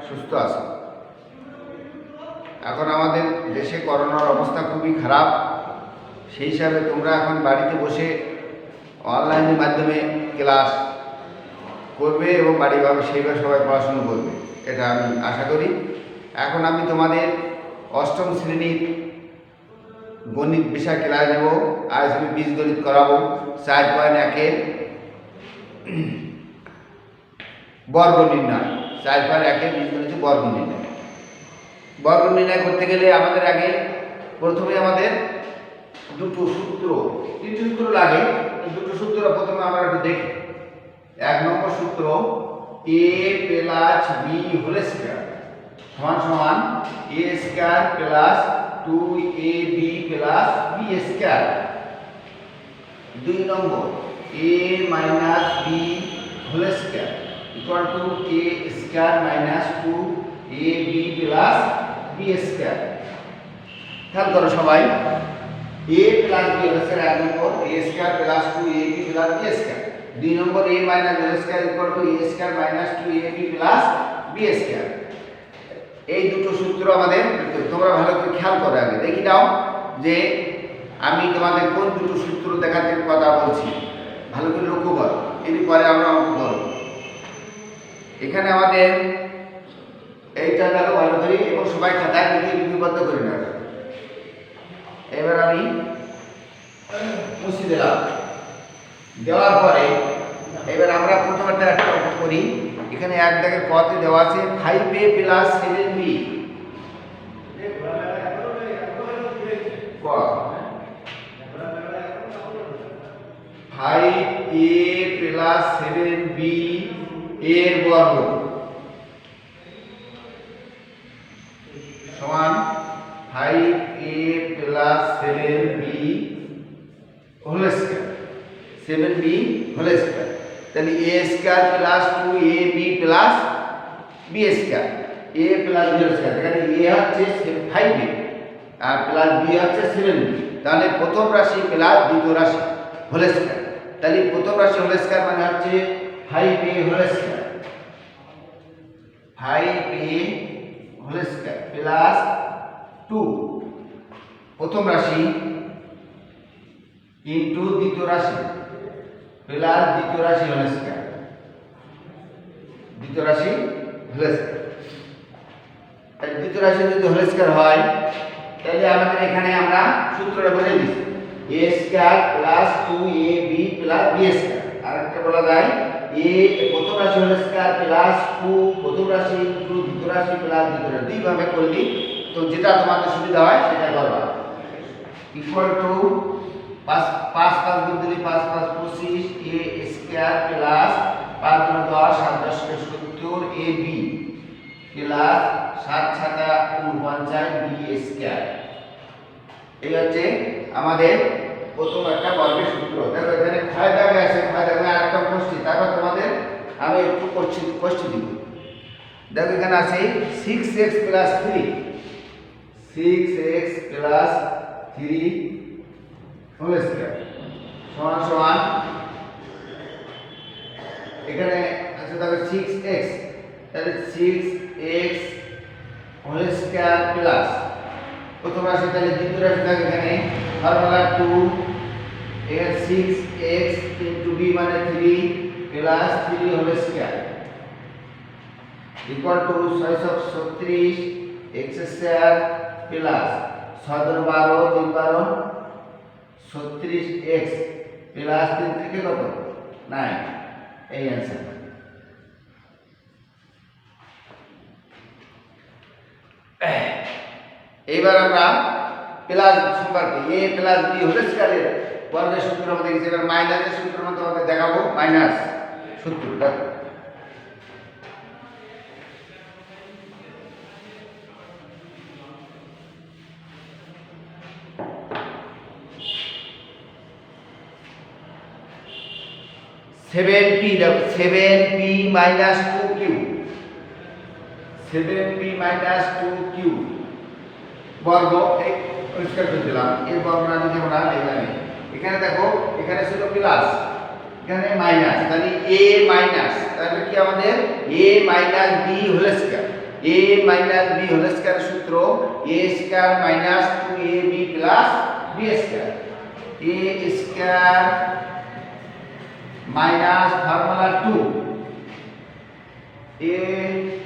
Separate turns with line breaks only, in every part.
সুস্থ আছো। এখন আমাদের দেশে করোনার অবস্থা খুবই খারাপ, সেই হিসাবে তোমরা এখন বাড়িতে বসে অনলাইনের মাধ্যমে ক্লাস করবে এবং বাড়িভাবে সেইভাবে সবাই পড়াশুনো করবে, এটা আমি আশা করি। এখন আমি তোমাদের অষ্টম শ্রেণীর গণিত বিষয় ক্লাস নেব। আজ আমি বীজগণিত করাবো 4.1-এর বর্গ নির্ণয়। 4.1-এর বীজগণিত বর্গ নির্ণয়। বর্গ নির্ণয় করতে গেলে আমাদের আগে প্রথমে আমাদের দুটো সূত্র, তিনটি সূত্র লাগে। দুটো সূত্র প্রথমে আমরা একটু দেখি। 1 নম্বর সূত্র, a plus b whole square সমান সমান a square plus 2ab plus b square. 2 number, a minus b whole square equal to a square minus 2ab plus b square. খেয়াল করো সবাই, a plus b whole square 1 number, a square plus 2ab plus b square. 2 number, a minus whole square equal to a square minus 2ab plus b square. এই দুটো সূত্র আমাদের, তোমরা ভালো করে খেয়াল করো। আগে দেখি নাও যে আমি তোমাদের কোন দুটো সূত্র দেখাতে কথা বলছি, ভালো করে লক্ষ্য করো, এরপরে আমরা অঙ্ক করব। এখানে আমাদের এইটা গেল ভালো করে, এবং সবাই খাতায় লিখে লিপিবদ্ধ করে নেবে। এবার আমি মুছে দিলাম। দেওয়ার পরে এবার আমরা প্রথমটা একটা অঙ্ক করি। এখানে এক দাগের পথে দেওয়া আছে 5a plus 7b। 5a plus 7b এর বর্গ সমান 5a plus 7b whole square, 7b whole square. তাহলে a square plus 2ab plus b square, a plus b square. এখানে a হচ্ছে 5a আর প্লাস b হচ্ছে 7b। তাহলে প্রথম রাশি প্লাস দ্বিতীয় রাশি হোল স্কয়ার। তাহলে প্রথম রাশি হোল স্কয়ার মানে হচ্ছে 5a whole square, 5a whole square plus 2 প্রথম রাশি ইনটু দ্বিতীয় রাশি প্লাস দ্বিতীয় রাশি হোল স্কয়ার, দ্বিতীয় রাশি হোল স্কয়ার। দ্বিতীয় রাশি যদি হোল স্কয়ার হয় তাহলে আমাদের এখানে আমরা সূত্রটা বলে দিচ্ছি, a square plus 2ab plus b square. আরেকটা বলা যায় a প্রথম রাশি হোল স্কয়ার প্লাস 2 প্রথম রাশি ইনটু দ্বিতীয় রাশি প্লাস দ্বিতীয় রাশি। দুই ভাবে করলি তো যেটা তোমাদের সুবিধা হয় সেটা করবা। ইকুয়াল টু 5 5 গুণ দিলে 5 5 25 a স্কয়ার প্লাস 5 গুণ 10 7 10 70 ab প্লাস 7 7 49 b স্কয়ার। এই হচ্ছে আমাদের প্রথম একটা বর্গের সূত্র। দেখো এখানে ক্ষয় দাগে আছে, ক্ষয় দাগে আরেকটা প্রশ্ন, তারপর তোমাদের আমি একটু প্রশ্ন দিব। দেখো এখানে আছে 6x plus 3, 6x plus 3 whole square সমান সমান, এখানে আছে দেখো 6x, তাহলে 6x হোল স্কয়ার প্লাস প্রথম রাশি, তাহলে দ্বিতীয় রাশি থাকে এখানে ফর্মুলা 2, এর 6x ইনটু b মানে 3 plus 3 whole square equal to 636 x square plus 6 12 3 12 36x plus 3 থেকে কত 9। এই आंसर। এবার আমরা প্লাস সম্পর্কে a প্লাস b হোল স্কয়ারের বর্গের সূত্র আমাদের দেখেছি। এবার মাইনাসের সূত্র মতো আমাদের দেখাবো। মাইনাস সূত্র দেখো, দেখো 7p minus 2q, 7p minus 2q বর্গ পরিষ্কার করে দিলাম। এর বর্গটা যদি আমরা এখানে দেখো, এখানে ছিল প্লাস, এখানে মাইনাস, তাহলে a মাইনাস, তাহলে কি আমাদের a minus b whole square. a minus b whole square সূত্র a square minus 2ab plus b square a square minus formula 2 a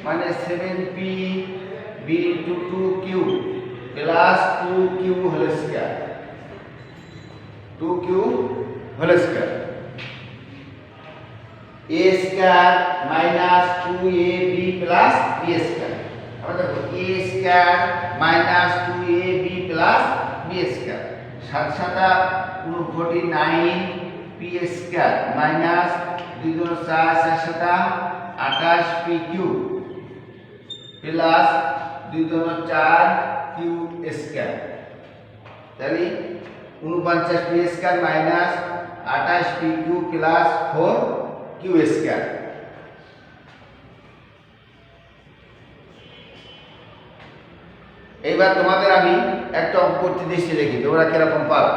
মানে 7p b into 2q plus 2q whole square 2q whole square a square minus 2ab plus b square আবার দেখো a square minus 2ab plus b square 7 7 49 p square minus 2 2 4 4 7 28 pq plus 2 2 4 q square তাহলে 49 p square minus 28 pq plus 4 q square এইবার তোমাদের আমি একটা অঙ্ক করতে দিয়েছি দেখি তোমরা কিরকম পারো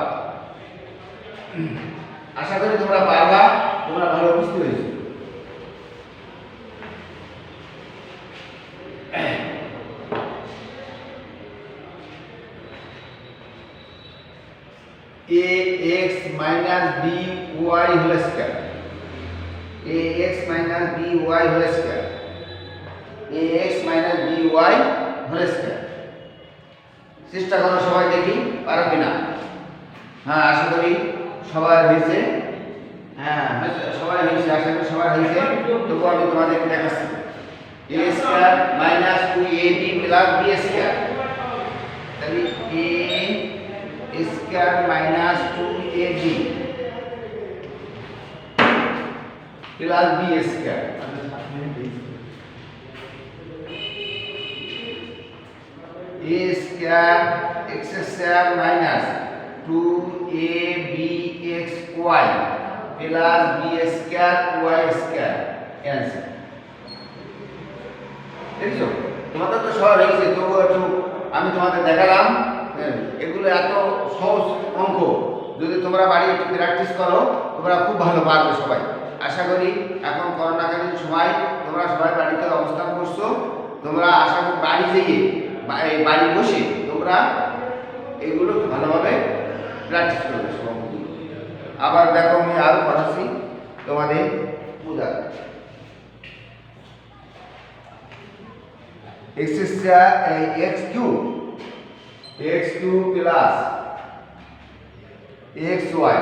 আশা করি তোমরা পারবা তোমরা ভালো বুঝতে পেরেছো ax minus by whole square ax minus by whole square ax minus by whole square চেষ্টা করো সবাই দেখি পারো কিনা হ্যাঁ আশা করি সবার হয়েছে হ্যাঁ সবাই হয়েছে আশা করি সবার হয়েছে তবু আমি তোমাদেরকে দেখাচ্ছি a square minus 2ab plus b square তাহলে a square minus 2ab plus b square a square x square minus 2abxy plus b square y square cancel দেখছো তোমাদের তো সহজ হয়েছে তবু একটু আমি তোমাদের দেখালাম এগুলো এত সহজ অঙ্ক যদি তোমরা বাড়ি একটু প্র্যাকটিস করো তোমরা খুব ভালো পারবে সবাই আশা করি এখন করোনাকালীন সময় তোমরা সবাই বাড়িতে অবস্থান করছো তোমরা আশা করি বাড়ি যেয়ে বাড়ি বসে তোমরা এগুলো ভালোভাবে প্র্যাকটিস করবে অঙ্কগুলো আবার দেখো আমি আরও পড়াচ্ছি তোমাদের বুঝা x square x cube plus xy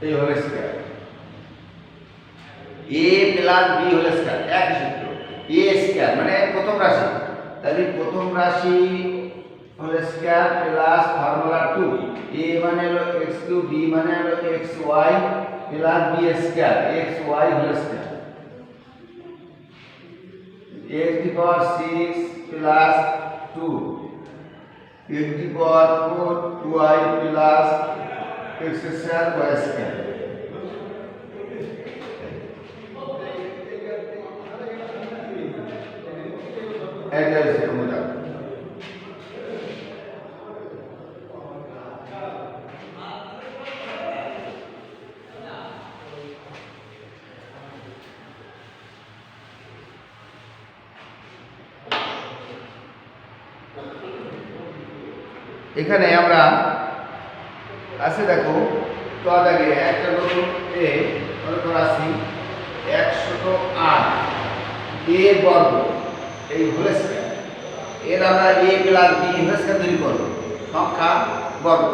এই whole square a plus b whole square একই সূত্র a স্কয়ার মানে প্রথম রাশি তাহলে প্রথম রাশি whole square plus formula 2 a মানে হলো x কিউব b মানে হলো xy plus b square xy whole square x to the power 6 plus 2 x to the power 4 y plus x square y square এটা হচ্ছে মুদ্রা এখানে আমরা আছে দেখো তো আগে একটা নতুন এ মনে করো আসি 108 a বর্গ এই হোল স্কয়ার এর আমরা a plus b whole square তৈরি করব সংখ্যা বর্গ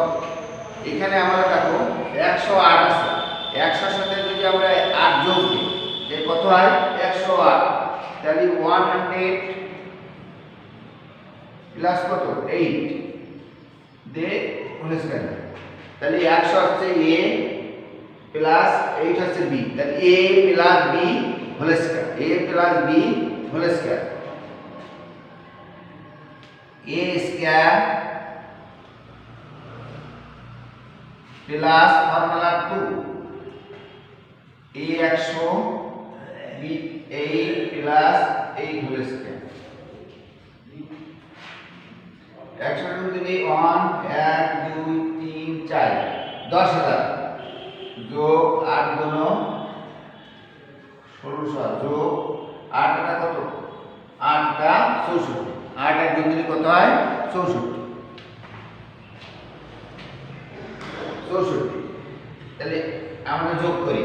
এখানে আমরা দেখো 108 আছে 100 এর সাথে যদি আমরা 8 যোগ দিই এই কত হয় 108 তাহলে 100 প্লাস কত 8 দে হোল স্কয়ার তাহলে 100 হচ্ছে a প্লাস 8 হচ্ছে b তাহলে a plus b whole square a plus b whole square a square plus formula 2 a 100 b 8 plus 8 whole square 100 যদি 1 1 2 3 4 10000 যোগ 8 গুণ 1600 যোগ 8টা কত 8টা 64 8 আর 2 দিলে কত হয় 64 তাহলে আমরা যোগ করি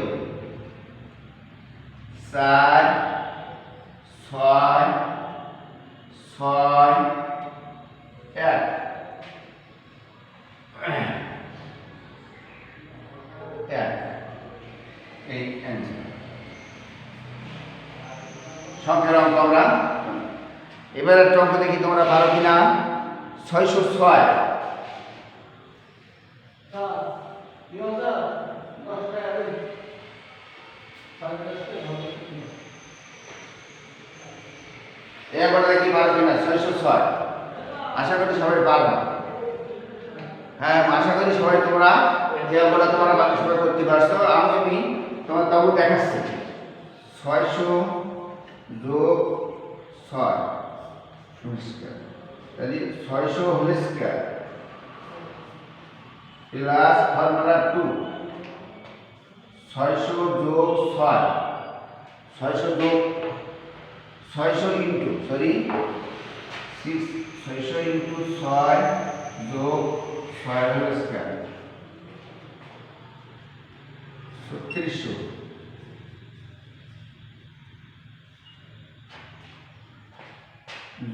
4 6 6 1 এই অ্যান্সার সংখ্যার অঙ্ক আমরা এবার একটা অঙ্ক দেখি তোমরা পারো কিনা 606 এবার দেখি পারো কিনা 606 আশা করি সবাই পারবে হ্যাঁ আশা করি সবাই তোমরা এগুলো তোমরা বাকি সবাই করতে পারছো আমি তোমার তবু দেখাচ্ছি 600 যোগ 6 স্কয়ার তাহলে 600 হোল স্কয়ার প্লাস ফর্মুলা 2 600 যোগ 6 600 যোগ 600 ইনটু সরি 6 600 ইনটু 6 যোগ 6 হোল স্কয়ার 3600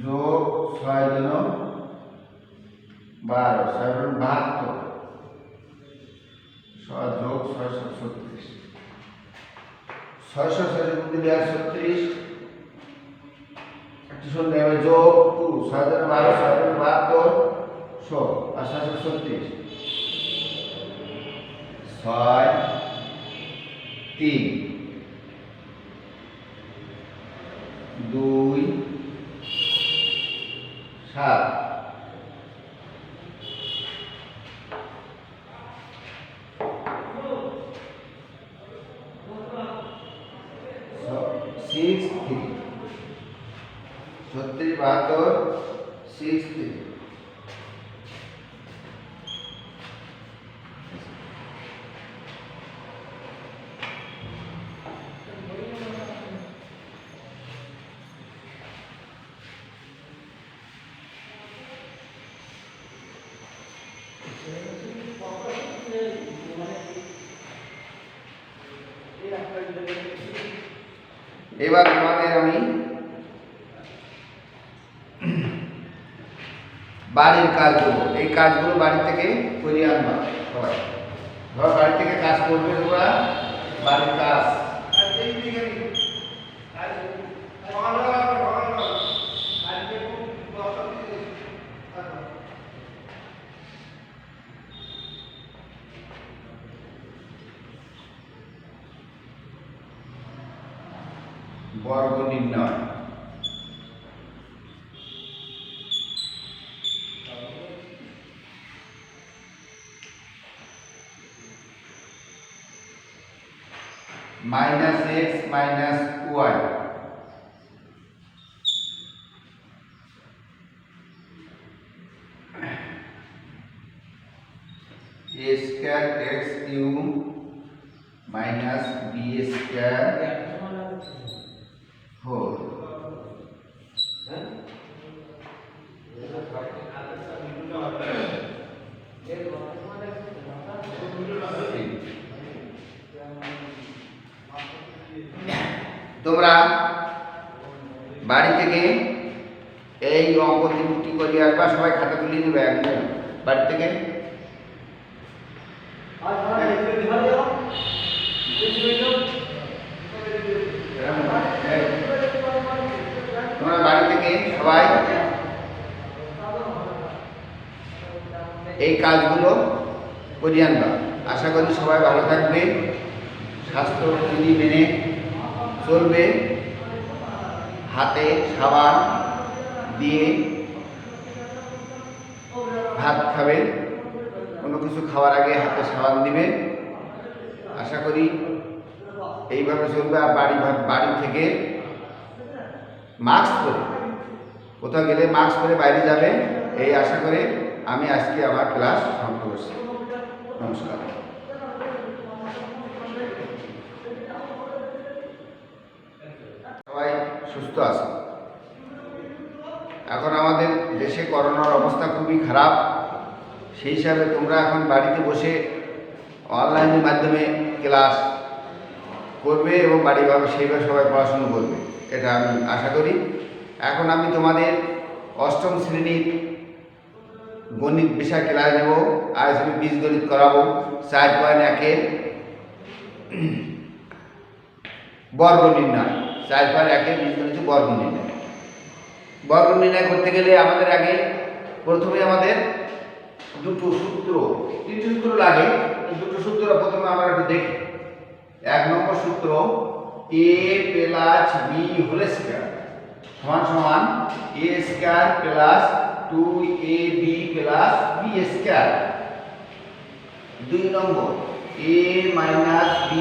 যোগ 6 জন 12 6 জন 72 6 যোগ 636 636 দিলে 36 একটি শূন্য হবে যোগ 2 6 জন 12 6 জন 72 100 আর 636 6 3 2 7 6 3 36 72 6 3 এবার তোমাদের আমি বাড়ির কাজ করবো এই কাজগুলো বাড়ি থেকে করে আনবা সবাই ধর বাড়ি থেকে কাজ করবে তোমরা বাড়ির কাজ বর্গ নির্ণয় -x - y a square x cube minus b square whole তোমরা বাড়ি থেকে এই অঙ্ক তিনটি করে আসবা সবাই খাতা তুলে নেবে একদম বাড়ি থেকে তোমরা বাড়ি থেকে সবাই এই কাজগুলো করে আনবা আশা করি সবাই ভালো থাকবে স্বাস্থ্যবিধি মেনে চলবে হাতে সাবান দিয়ে ভাত খাবে কোনো কিছু খাওয়ার আগে হাতে সাবান দিবে আশা করি এইভাবে চলবে আর বাড়ি থেকে মাস্ক পরে কোথাও গেলে মাস্ক পরে বাইরে যাবে এই আশা করে আমি আজকে আমার ক্লাস সমাপ্ত করছি নমস্কার সবাই সুস্থ আছো। এখন আমাদের দেশে করোনার অবস্থা খুবই খারাপ, সেই হিসাবে তোমরা এখন বাড়িতে বসে অনলাইনের মাধ্যমে ক্লাস করবে এবং বাড়িভাবে সেইভাবে সবাই পড়াশুনো করবে, এটা আমি আশা করি। এখন আমি তোমাদের অষ্টম শ্রেণীর গণিত বিষয় ক্লাস নেব। আজ আমি বীজগণিত করাবো 4.1-এর বর্গ নির্ণয়। 4.1-এর বীজগণিত বর্গ নির্ণয়। বর্গ নির্ণয় করতে গেলে আমাদের আগে প্রথমে আমাদের দুটো সূত্র, তিনটি সূত্র লাগে। দুটো সূত্র প্রথমে আমরা একটু দেখি। 1 নম্বর সূত্র a plus b whole square সমান সমান a square plus 2ab plus b square. 2 number a minus b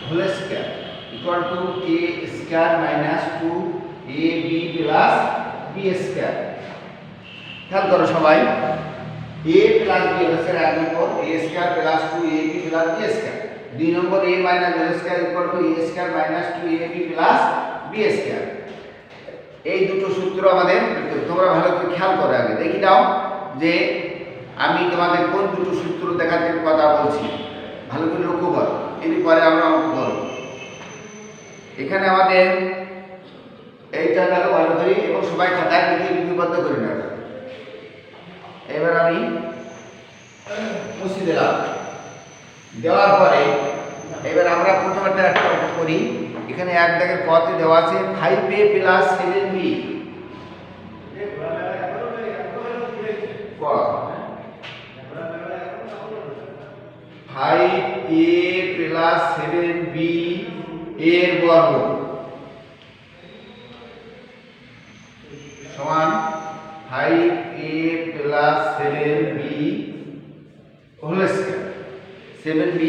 whole square equal to a square minus 2ab plus b square. খেয়াল করো সবাই, a plus b whole square 1 number, a square plus 2ab plus b square. 2 number a minus b square equal to a square minus 2ab plus b square. এই দুটো সূত্র আমাদের, তোমরা ভালো করে খেয়াল করো। আগে দেখি দাও যে আমি তোমাদের কোন দুটো সূত্র দেখাতে কথা বলছি, ভালো করে লক্ষ্য করো, এরপরে আমরা অঙ্ক করব। এখানে আমাদের এইটা গেল ভালো করে, এবং সবাই খাতায় লিখে লিপিবদ্ধ করে নেবে। এবার আমি মুছে দিলাম। দেওয়ার পরে এবার আমরা প্রথমটা একটা অঙ্ক করি। এখানে এক দাগের পথে দেওয়া আছে 5a plus 7b। 5a plus 7b এর বর্গ সমান 5a plus 7b whole square, 7b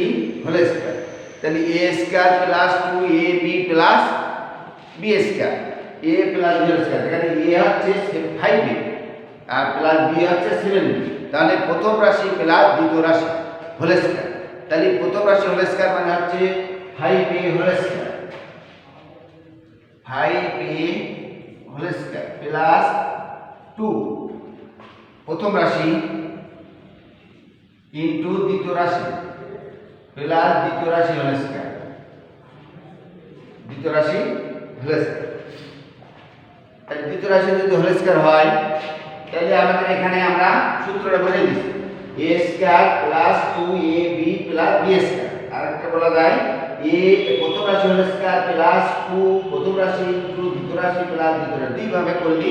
whole square. তাহলে a square plus 2ab plus b square, a plus b square. এখানে a হচ্ছে 5a আর প্লাস b হচ্ছে 7b। তাহলে প্রথম রাশি প্লাস দ্বিতীয় রাশি হোল স্কয়ার। তাহলে প্রথম রাশি হোল স্কয়ার মানে হচ্ছে 5a whole square, 5a whole square plus 2 প্রথম রাশি ইনটু দ্বিতীয় রাশি প্লাস দ্বিতীয় রাশি হোল স্কয়ার, দ্বিতীয় রাশি হোল স্কয়ার। তাহলে দ্বিতীয় রাশি যদি হোল স্কয়ার হয়, তাহলে আমাদের এখানে আমরা সূত্রটা বলে দিচ্ছি a square plus 2ab plus b square. আরেকটা বলা যায় a প্রথম রাশি হোল স্কয়ার প্লাস 2 প্রথম রাশি ইনটু দ্বিতীয় রাশি প্লাস দ্বিতীয় রাশি। দুই ভাবে করলি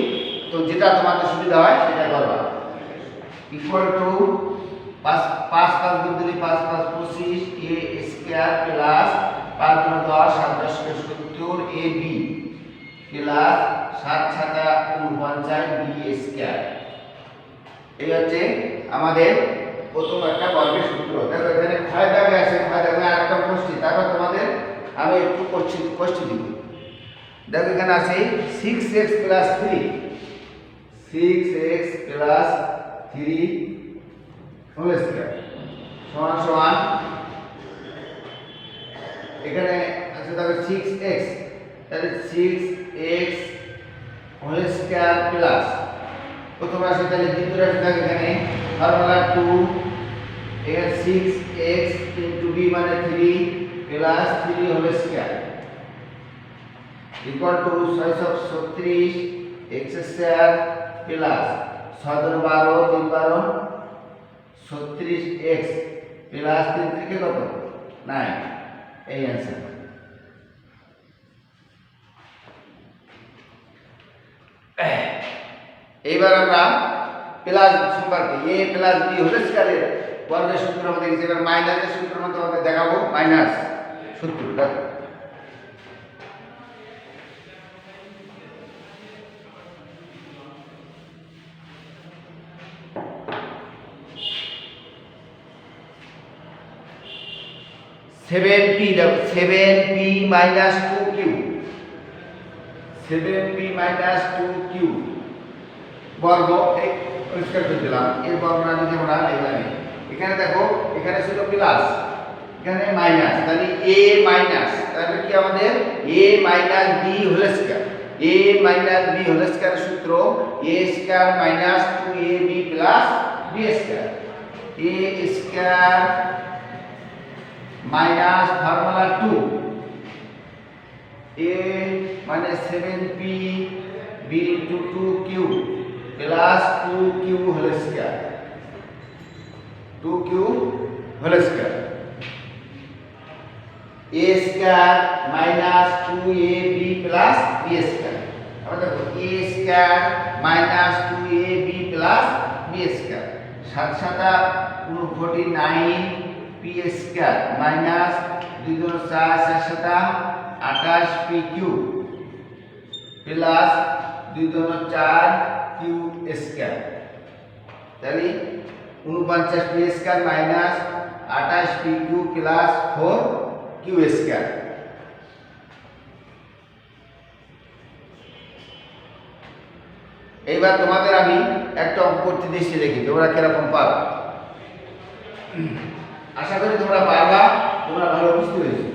তো যেটা তোমাদের সুবিধা হয় সেটা করবা। ইকুয়াল টু 5 5 5 গুণ দিলে 5 5 25 a স্কয়ার প্লাস 5 গুণ 10 7 10 70 ab প্লাস 7 7 49 b স্কয়ার। এই হচ্ছে আমাদের প্রথম একটা বর্গের সূত্র। দেখো এখানে ক্ষয় দাগে আছে, ক্ষয় দাগে আরেকটা কোষ্ঠী। তারপর তোমাদের আমি একটু কোষ্ঠী দিব। দেখো এখানে আছে 6x plus 3, 6x plus 3 whole square সমান সমান এখানে আছে দেখো 6x, তাহলে 6x হোল স্কয়ার প্লাস প্রথম রাশি, তাহলে দ্বিতীয় রাশি থাকে এখানে ফর্মুলা 2 এর 6x ইনটু b মানে 3 plus 3 whole square equal to 636 x square plus 6 12 3 12 36x plus 3 থেকে কত 9। এই आंसर। এইবার আমরা প্লাস সম্পর্কে a প্লাস b হোল স্কয়ারের বর্গের সূত্র আমরা দেখেছি। এবার মাইনাসের সূত্র আমরা তোমাদের দেখাবো। মাইনাস সূত্র দেখো, সেভেন পি দেখো 7p minus 2q, 7p minus 2q বর্গ পরিষ্কার করে দিলাম। এর বর্গটা যদি আমরা লিখলাম, এখানে দেখো এখানে ছিল প্লাস, এখানে মাইনাস, তাহলে a মাইনাস, তাহলে কি আমাদের a minus b whole square. a minus b whole square সূত্র a square minus 2ab plus b square a square minus formula 2 a মানে 7p b into 2q plus 2q whole square 2q whole square a square minus 2ab plus b square আবার দেখো a square minus 2ab plus b square 7 7 49 p square minus 2 2 4 7 7 28 pq plus 2 2 4 q square তাহলে 49 p square minus 28 pq plus 4 q square এইবার তোমাদের আমি একটা অঙ্ক করতে দিয়েছি দেখি তোমরা কিরকম পারো আশা করি তোমরা পারবা তোমরা ভালো বুঝতে পেরেছো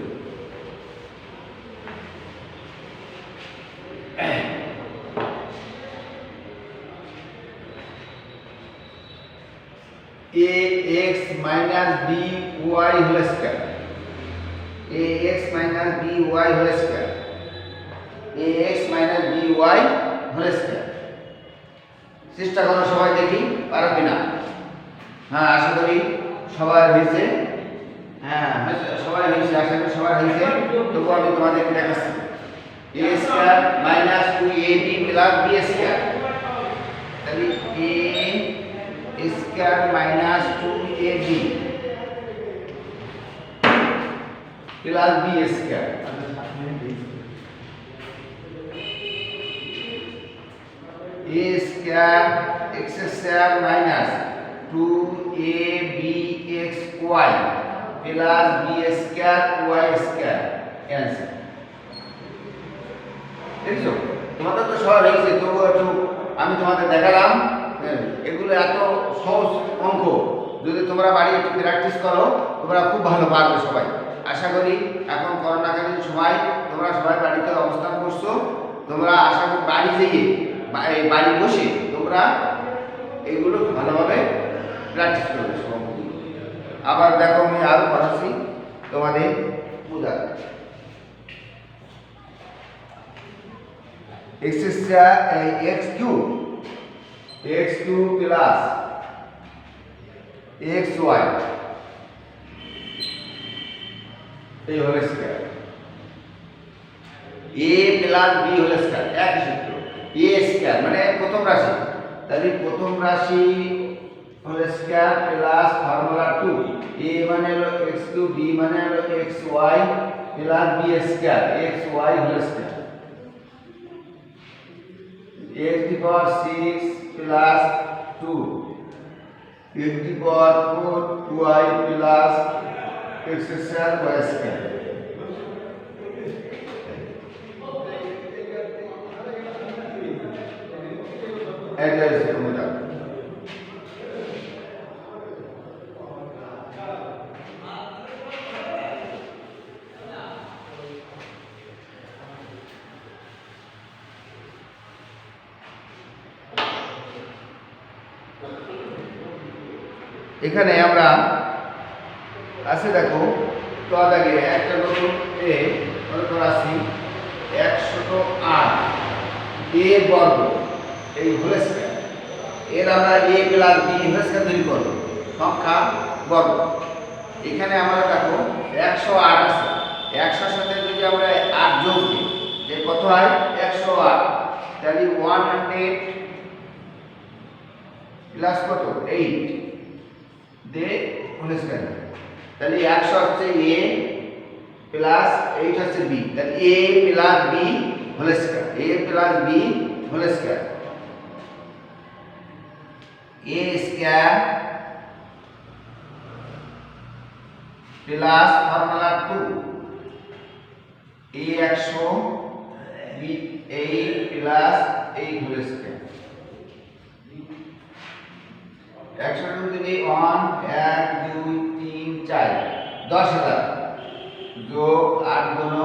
ax minus by whole square ax minus by whole square ax minus by whole square চেষ্টা করো সবাই দেখি পারো কিনা হ্যাঁ আশা করি সবাই হয়েছে হ্যাঁ সবাই হয়েছে আশা করি সবাই হয়েছে তবু আমি তোমাদেরকে দেখাচ্ছি a square minus 2ab plus b square তাহলে a square minus 2ab plus b square a square x square minus 2abxy plus b square y square cancel দেখছো তোমাদের তো সহজ হয়েছে তবু একটু আমি তোমাদের দেখালাম এগুলো এত সহজ অঙ্ক যদি তোমরা বাড়ি একটু প্র্যাকটিস করো তোমরা খুব ভালো পারবে সবাই আশা করি এখন করোনাকালীন সময় তোমরা সবাই বাড়িতে অবস্থান করছো তোমরা আশা করি বাড়ি যেয়ে বাড়ি বসে তোমরা এগুলো ভালোভাবে প্র্যাকটিস করবে অঙ্কগুলো আবার দেখো আমি আরও পড়াচ্ছি তোমাদের বুঝা x square x cube plus xy এই whole square a plus b whole square একই সূত্র a স্কয়ার মানে প্রথম রাশি তাহলে প্রথম রাশি whole square plus formula 2 a মানে হলো x কিউব b মানে হলো xy plus b square xy whole square x to the power 6 plus 2 x to the power 4 y plus x square y square এটা হচ্ছে মোটা এখানে আমরা আছে দেখো তো আগে একটা নতুন এ মনে করো আসি 108 a বর্গ এই হোল স্কয়ার এর আমরা a plus b whole square তৈরি করব সংখ্যা বর্গ এখানে আমরা দেখো 108 আছে 100 এর সাথে যদি আমরা 8 যোগ দিই যে কত হয় 108 তাহলে 100 প্লাস কত 8 দে হোল স্কয়ার তাহলে 100 হচ্ছে a প্লাস 8 হচ্ছে b তাহলে a plus b whole square a plus b whole square a square plus formula 2 a 100 b 8 plus 8 whole square 100 যদি 1 1 2 3 4 10000 যোগ 8 গুণ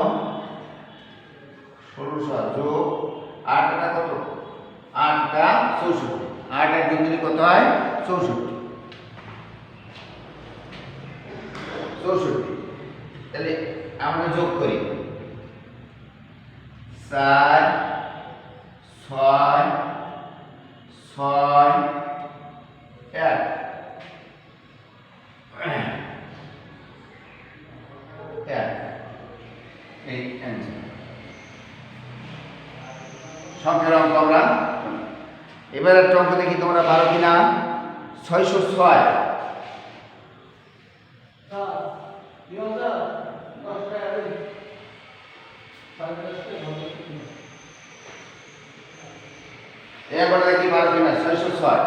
1600 যোগ 8 টা কত 8 টা 64 8 আর 2 দিলে কত হয় 64 তাহলে আমরা যোগ করি 4 6 6 1 এই অ্যান্সার সংখ্যার অঙ্ক আমরা এবার একটা অঙ্ক দেখি তোমরা পারো কিনা 606 এবার দেখি পারো কিনা 606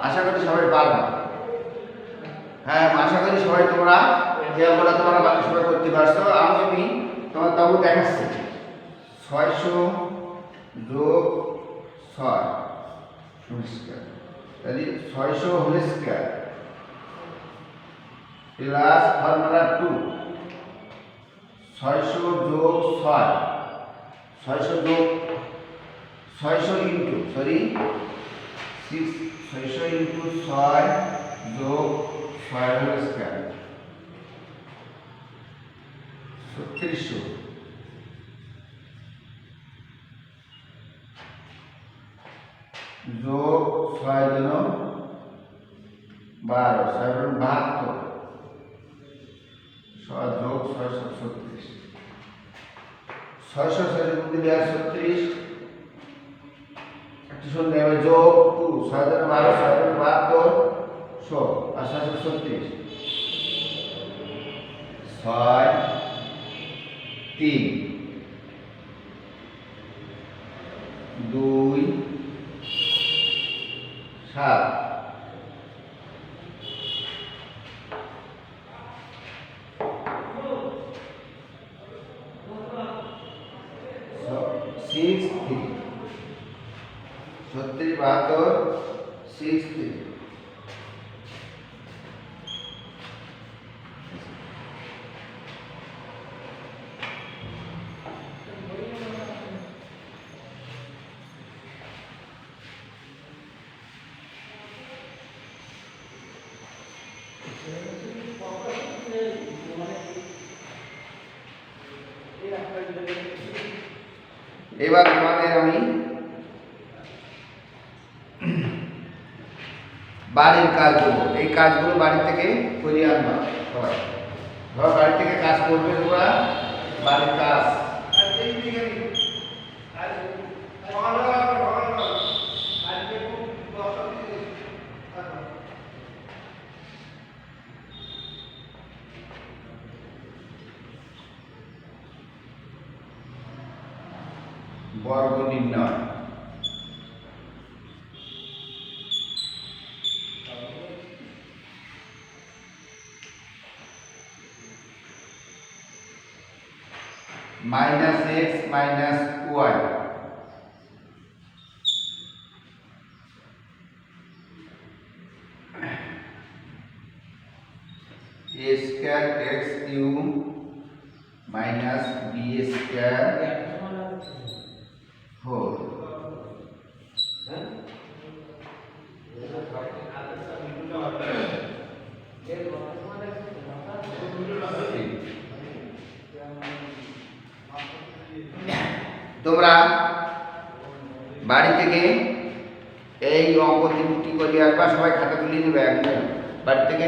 আশা করি সবাই পারবে হ্যাঁ আশা করি সবাই তোমরা এগুলো তোমরা সবাই করতে পারছো আমি তোমার তবু দেখাচ্ছি 600 যোগ 6 স্কয়ার তাহলে 600 হোল স্কয়ার প্লাস ফর্মুলা 2 600 যোগ 6 600 যোগ 600 ইনটু সরি 6 600 ইনটু 6 যোগ 6 হোল স্কয়ার 3600 যোগ 6 জন 12 6 জন 72 6 যোগ 636 636 দিলে 36 একটি শূন্য হবে যোগ 2 6 জন 12 6 জন 72 100 আর 636 6 3 2 7 6 3 36 72 6 3 এবার তোমাদের আমি বাড়ির কাজ করবো এই কাজগুলো বাড়ি থেকে করিয়ে আনবা সবাই ধর বাড়ি থেকে কাজ করবে তোমরা বাড়ির কাজ বর্গ নির্ণয় -x - y a square x cube minus b square whole তোমরা বাড়ি থেকে এই অঙ্ক তিনটি করে আসবা সবাই খাতা তুলে নেবে একদম বাড়ি থেকে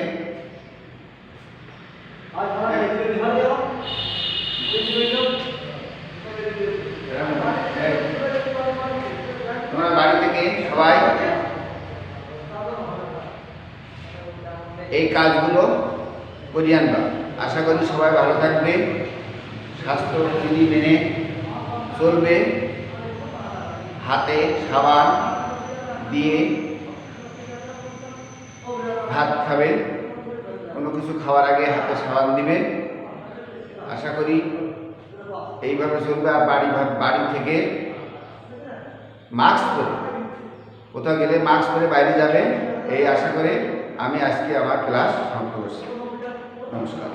তোমরা বাড়ি থেকে সবাই এই কাজগুলো করিয়ে আনবা আশা করি সবাই ভালো থাকবে স্বাস্থ্যবিধি মেনে চলবে হাতে সাবান দিয়ে ভাত খাবে কোনো কিছু খাওয়ার আগে হাতে সাবান দিবে আশা করি এইভাবে চলবে আর বাড়ি থেকে মাস্ক পরে কোথাও গেলে মাস্ক পরে বাইরে যাবে এই আশা করে আমি আজকে আমার ক্লাস সমাপ্ত করছি নমস্কার।